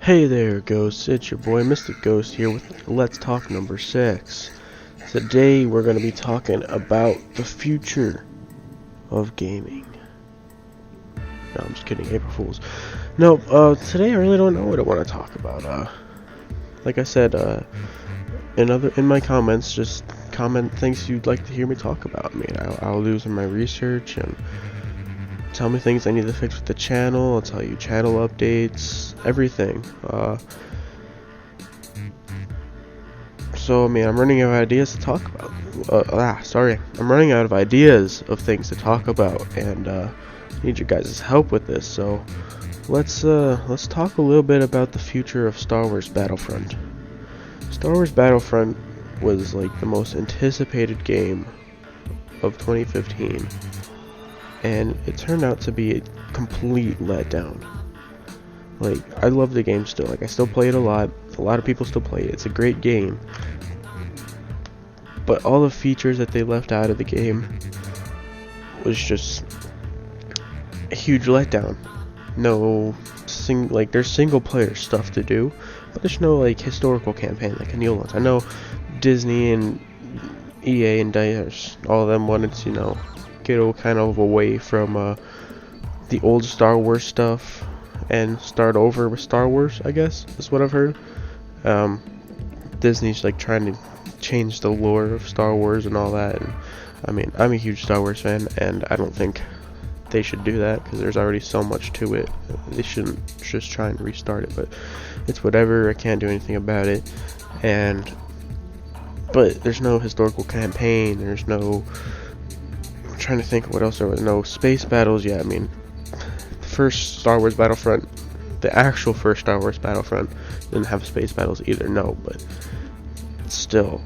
Hey there, Ghosts. It's your boy, Mystic Ghost, here with Let's Talk number 6. Today, we're going to be talking about the future of gaming. No, I'm just kidding. April Fools. No, today I really don't know what I want to talk about. Like I said, in my comments, just comment things you'd like to hear me talk about. I mean, I'll do some of my research and tell me things I need to fix with the channel. I'll tell you channel updates, everything. So I mean, I'm running out of ideas to talk about. I'm running out of ideas of things to talk about, and need your guys' help with this. So let's talk a little bit about the future of Star Wars Battlefront. Star Wars Battlefront was like the most anticipated game of 2015. And it turned out to be a complete letdown. Like, I love the game still. Like, I still play it a lot. A lot of people still play it. It's a great game. But all the features that they left out of the game was just a huge letdown. There's single player stuff to do, but there's no like historical campaign like a new ones. I know Disney and EA and DICE, all of them wanted to, get kind of away from the old Star Wars stuff and start over with Star Wars, I guess is what I've heard. Disney's like trying to change the lore of Star Wars and all that, and I mean, I'm a huge Star Wars fan, and I don't think they should do that because there's already so much to it. They shouldn't just try and restart it, but it's whatever. I can't do anything about it. But there's no historical campaign. There's no, I'm trying to think of what else there was. No space battles. Yeah, I mean, the first Star Wars Battlefront, the actual first Star Wars Battlefront, didn't have space battles either. No, but still,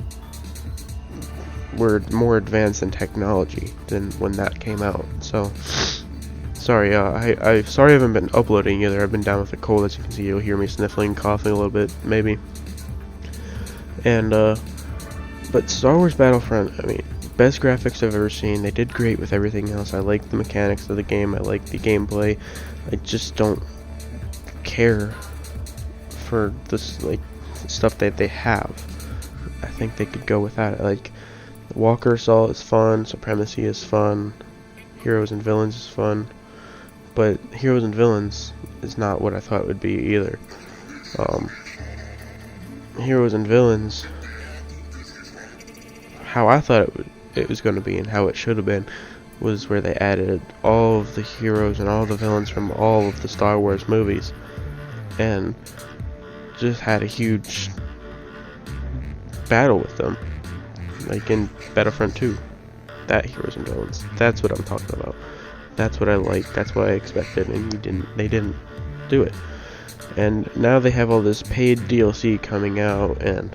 we're more advanced in technology than when that came out. So, sorry. I haven't been uploading either. I've been down with a cold, as you can see. You'll hear me sniffling, coughing a little bit, maybe. And but Star Wars Battlefront, I mean, best graphics I've ever seen. They did great with everything else. I like the mechanics of the game. I like the gameplay. I just don't care for this stuff that they have. I think they could go without it. Like, Walker Assault is fun. Supremacy is fun. Heroes and Villains is fun. But Heroes and Villains is not what I thought it would be either. Heroes and Villains, how I thought it was going to be and how it should have been, was where they added all of the heroes and all the villains from all of the Star Wars movies and just had a huge battle with them, like in Battlefront 2. That Heroes and Villains, that's what I'm talking about. That's what I like, that's what I expected, and they didn't do it. And now they have all this paid DLC coming out, and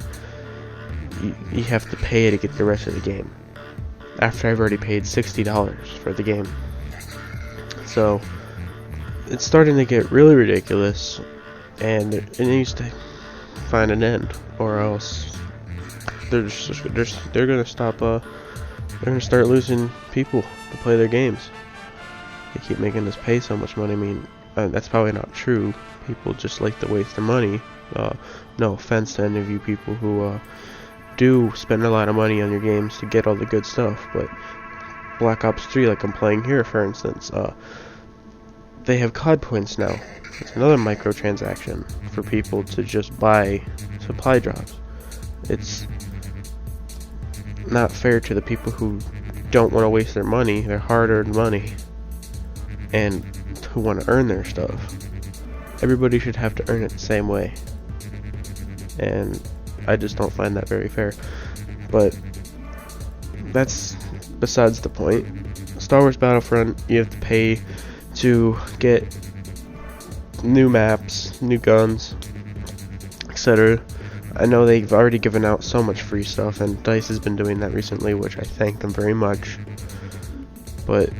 you have to pay to get the rest of the game after I've already paid $60 for the game. So it's starting to get really ridiculous, and it needs to find an end, or else they're gonna stop. They're gonna start losing people to play their games. They keep making us pay so much money. I mean, that's probably not true. People just like to waste their money. No offense to any of you people who do spend a lot of money on your games to get all the good stuff, but Black Ops 3, like I'm playing here, for instance, they have COD points now. It's another microtransaction for people to just buy supply drops. It's not fair to the people who don't want to waste their money, their hard-earned money, and who want to earn their stuff. Everybody should have to earn it the same way, and I just don't find that very fair. But that's besides the point. Star Wars Battlefront, you have to pay to get new maps, new guns, etc. I know they've already given out so much free stuff, and DICE has been doing that recently, which I thank them very much. But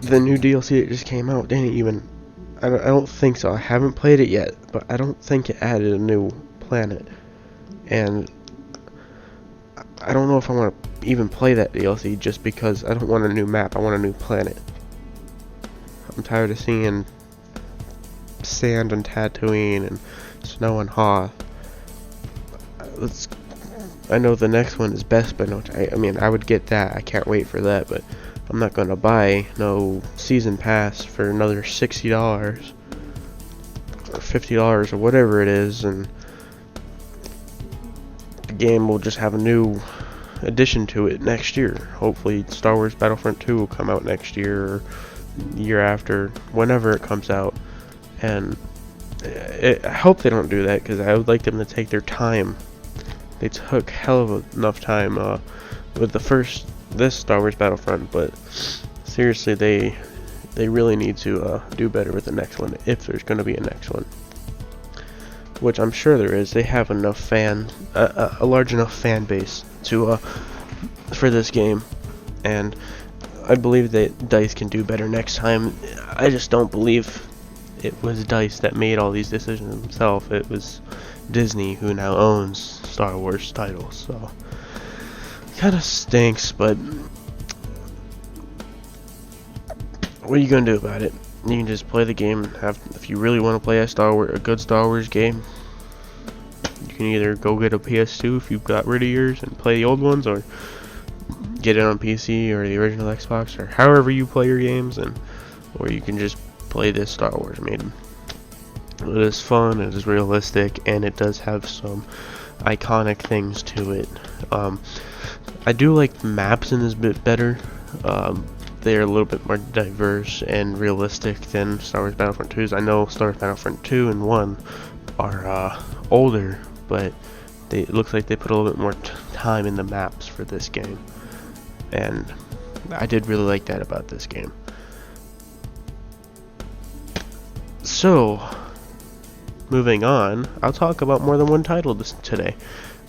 the new DLC that just came out didn't even, I don't think so. I haven't played it yet, but I don't think it added a new planet. And I don't know if I want to even play that DLC just because I don't want a new map. I want a new planet. I'm tired of seeing sand on Tatooine and snow on Hoth. I know the next one is Bespin, which I mean, I would get that. I can't wait for that, but I'm not gonna buy no season pass for another $60 or $50 or whatever it is, and the game will just have a new addition to it next year. Hopefully Star Wars Battlefront 2 will come out next year or year after, whenever it comes out. And I hope they don't do that, because I would like them to take their time. They took hell of enough time with this Star Wars Battlefront, but seriously, they really need to do better with the next one, if there's going to be a next one, which I'm sure there is. They have enough a large enough fan base to for this game, and I believe that DICE can do better next time. I just don't believe it was DICE that made all these decisions themselves. It was Disney, who now owns Star Wars titles, so kind of stinks, but what are you gonna do about it? You can just play the game and if you really want to play a good Star Wars game, you can either go get a PS2 if you've got rid of yours and play the old ones, or get it on PC or the original Xbox, or however you play your games, or you can just play this Star Wars. I mean, it is fun, it is realistic, and it does have some iconic things to it. I do like the maps in this bit better. They are a little bit more diverse and realistic than Star Wars Battlefront 2's. I know Star Wars Battlefront 2 and 1 are older, but it looks like they put a little bit more time in the maps for this game, and I did really like that about this game. So, moving on, I'll talk about more than one title today.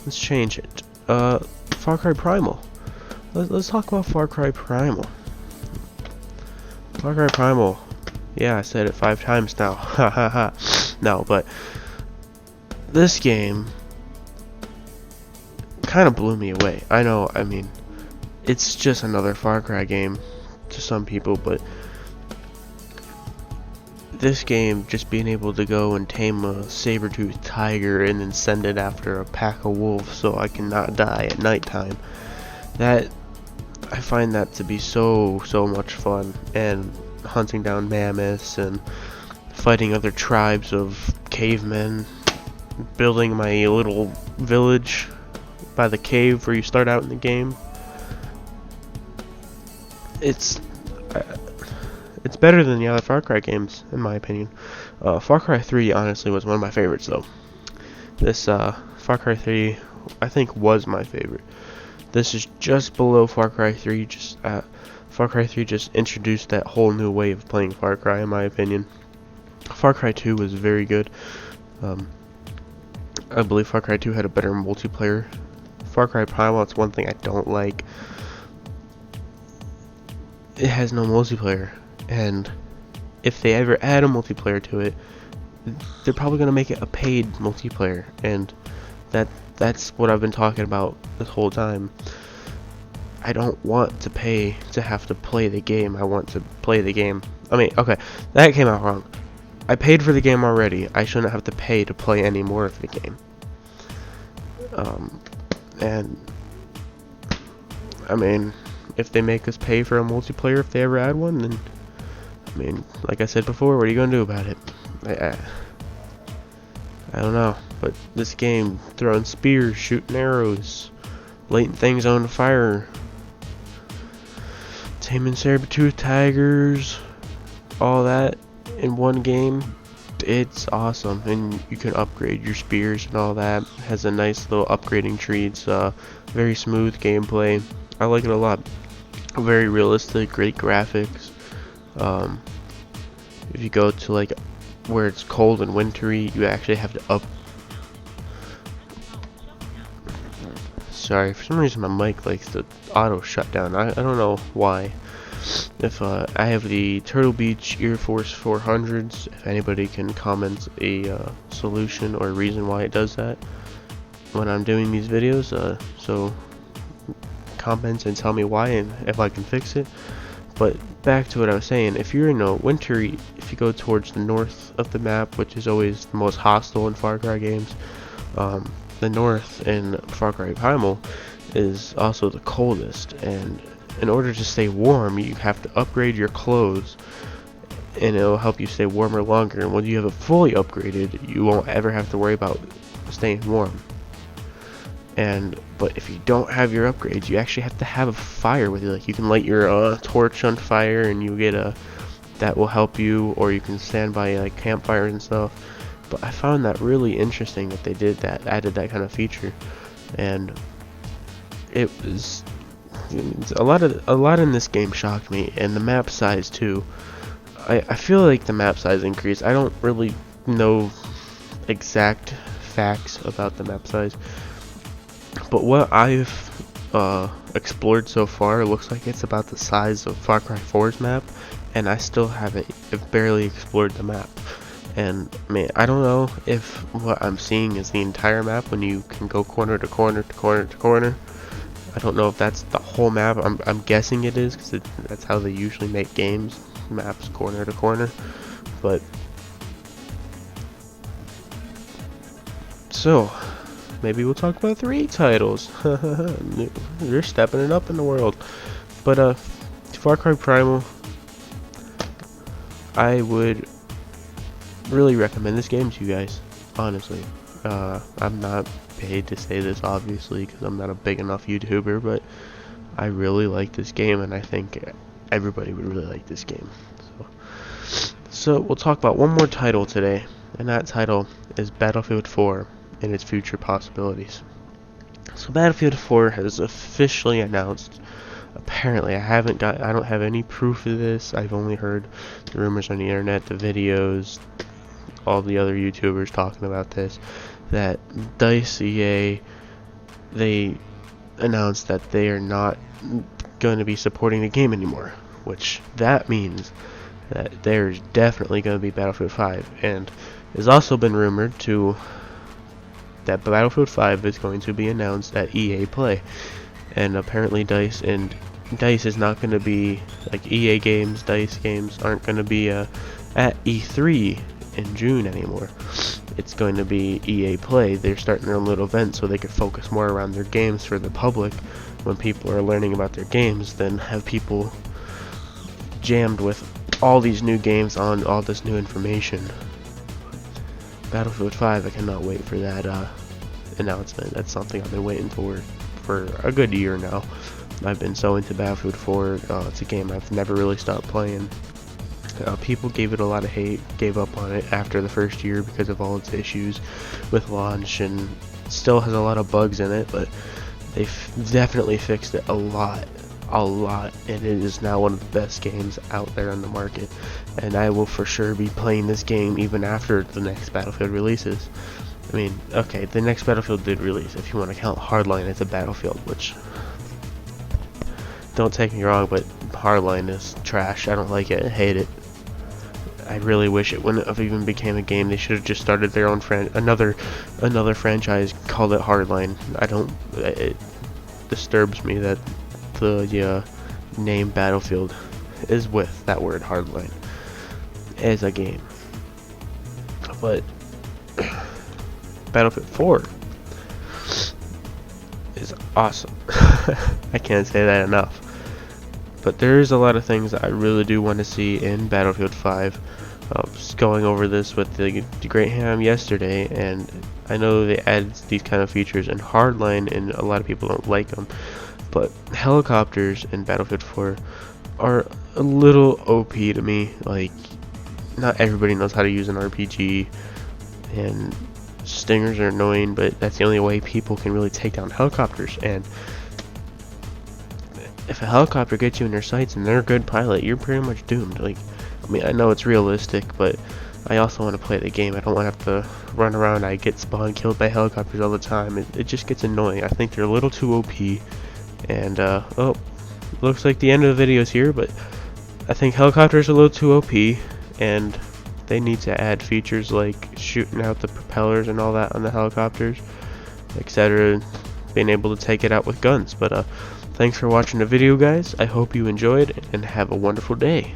Let's change it. Far Cry Primal. Let's talk about Far Cry Primal. Far Cry Primal. Yeah, I said it 5 times now. Ha ha ha. No, but this game kind of blew me away. I know, I mean, it's just another Far Cry game to some people, but this game, just being able to go and tame a saber-toothed tiger and then send it after a pack of wolves so I cannot die at nighttime, that I find that to be so much fun. And hunting down mammoths and fighting other tribes of cavemen, building my little village by the cave where you start out in the game. It's better than the other Far Cry games, in my opinion. Far Cry 3 honestly was one of my favorites, though. This Far Cry 3, I think, was my favorite. This is just below Far Cry 3. Far Cry 3 just introduced that whole new way of playing Far Cry, in my opinion. Far Cry 2 was very good. I believe Far Cry 2 had a better multiplayer. Far Cry Primal, it's one thing I don't like. It has no multiplayer, and if they ever add a multiplayer to it, they're probably going to make it a paid multiplayer, and that's what I've been talking about this whole time. I don't want to pay to have to play the game. I want to play the game. I mean, okay, that came out wrong. I paid for the game already. I shouldn't have to pay to play any more of the game. And I mean, if they make us pay for a multiplayer, if they ever add one, then I mean, like I said before, what are you gonna do about it? I don't know, but this game, throwing spears, shooting arrows, lighting things on fire, taming saber-toothed tigers, all that in one game, it's awesome. And you can upgrade your spears and all that. It has a nice little upgrading tree. It's very smooth gameplay. I like it a lot. Very realistic, great graphics. If you go to like where it's cold and wintry, you actually have to Sorry, for some reason my mic likes to auto shut down. I don't know why. If I have the Turtle Beach Air Force 400s, if anybody can comment a solution or a reason why it does that when I'm doing these videos, so comment and tell me why and if I can fix it. But back to what I was saying, if you're in a wintry, if you go towards the north of the map, which is always the most hostile in Far Cry games, the north in Far Cry Primal is also the coldest, and in order to stay warm, you have to upgrade your clothes, and it'll help you stay warmer longer. And when you have it fully upgraded, you won't ever have to worry about staying warm. But if you don't have your upgrades, you actually have to have a fire with you. Like, you can light your torch on fire, and you get that will help you, or you can stand by like campfires and stuff. But I found that really interesting that they added that kind of feature, and it was a lot in this game shocked me, and the map size too. I feel like the map size increased. I don't really know exact facts about the map size, but what I've explored so far, it looks like it's about the size of Far Cry 4's map, and I still haven't barely explored the map. And man, I don't know if what I'm seeing is the entire map when you can go corner to corner to corner to corner. I don't know if that's the whole map. I'm guessing it is, because that's how they usually make games, maps corner to corner. But so maybe we'll talk about 3 titles. They're stepping it up in the world. But Far Cry Primal, I would really recommend this game to you guys, honestly. I'm not paid to say this, obviously, because I'm not a big enough YouTuber, but I really like this game, and I think everybody would really like this game. So we'll talk about one more title today, and that title is Battlefield 4 and its future possibilities. So Battlefield 4 has officially announced. Apparently, I don't have any proof of this. I've only heard the rumors on the internet, the videos, all the other YouTubers talking about this, that DICE EA, they announced that they are not going to be supporting the game anymore, which that means that there's definitely going to be Battlefield 5, and it's also been rumored that Battlefield 5 is going to be announced at EA Play, and apparently DICE is not going to be, like, EA games, DICE games aren't going to be at E3 in June anymore. It's going to be EA Play. They're starting their own little event so they could focus more around their games for the public when people are learning about their games, than have people jammed with all these new games on all this new information. Battlefield 5, I cannot wait for that announcement. That's something I've been waiting for a good year now. I've been so into Battlefield 4. It's a game I've never really stopped playing. People gave it a lot of hate, gave up on it after the first year because of all its issues with launch, and still has a lot of bugs in it, but they've definitely fixed it a lot, and it is now one of the best games out there on the market, and I will for sure be playing this game even after the next Battlefield releases. I mean, okay, the next Battlefield did release, if you want to count Hardline as a Battlefield, which, don't take me wrong, but Hardline is trash. I don't like it, I hate it. I really wish it wouldn't have even became a game. They should have just started their own another franchise, called it Hardline. It disturbs me that the name Battlefield is with that word Hardline as a game. But Battlefield 4 is awesome. I can't say that enough. But there's a lot of things that I really do want to see in Battlefield 5. Just going over this with the Great Ham yesterday, and I know they added these kind of features in Hardline, and a lot of people don't like them. But helicopters in Battlefield 4 are a little OP to me. Like, not everybody knows how to use an RPG, and stingers are annoying, but that's the only way people can really take down helicopters. And if a helicopter gets you in their sights and they're a good pilot, you're pretty much doomed. Like, I mean, I know it's realistic, but I also want to play the game. I don't want to have to run around. I get spawn killed by helicopters all the time. It just gets annoying. I think they're a little too OP. And, oh, looks like the end of the video is here, but I think helicopters are a little too OP, and they need to add features like shooting out the propellers and all that on the helicopters, etc. Being able to take it out with guns. But Thanks for watching the video, guys. I hope you enjoyed, and have a wonderful day.